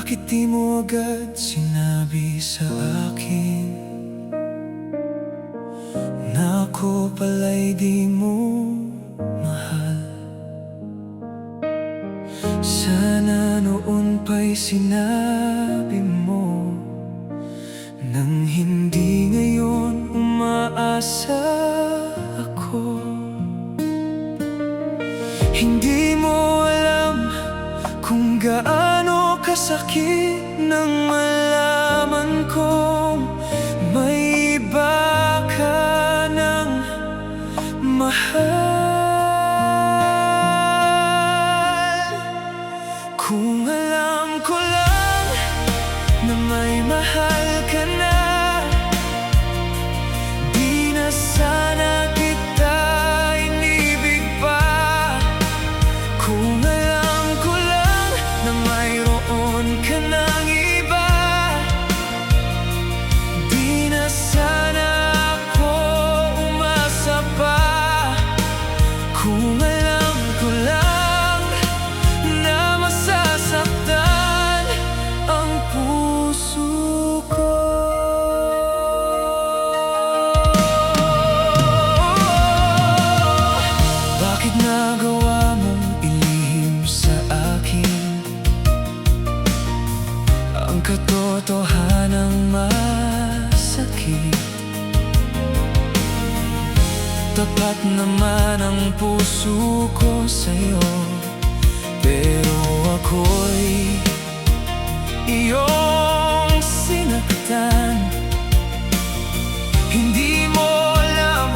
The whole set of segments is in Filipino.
Bakit di mo agad sinabi sa akin na ako pala'y di mo mahal? Sana noon pa'y sinabi mo nang hindi ngayon umaasa ako. Hindi mo alam kung gaano kasakit nang malaman kong may iba ka ng mahal. Kung alam ko lang na may mahal ka na, di na sana kita inibig pa. Kung alam ko lang na mayroon ka ng iba, di na sana ako umasa pa. Kung alam ko lang na masasaktan ang puso ko. Bakit nagawa mong ilihim sa akin ang katotohanang masakit? Tapat naman ang puso ko sa'yo, pero ako'y iyong sinaktan. Hindi mo alam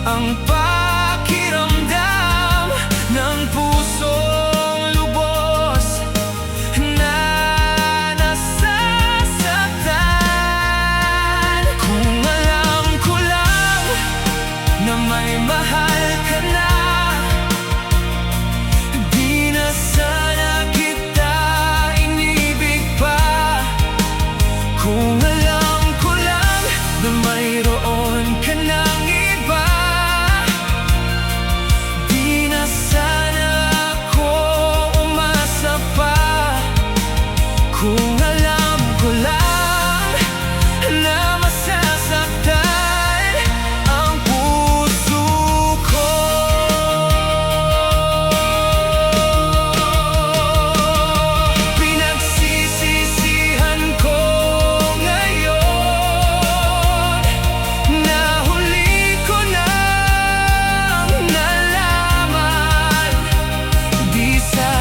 ang pakiramdam ng pusong lubos na nasasaktan. Kung alam ko lang na may mahal ka na, di na sana kita inibig pa. Kung alam ko lang na mayroon ka ng iba, di na sana ako umasa pa. Kung alam ko lang na masasaktan ang puso ko. Pinagsisisihan ko ngayon na huli ko nang nalaman, di sana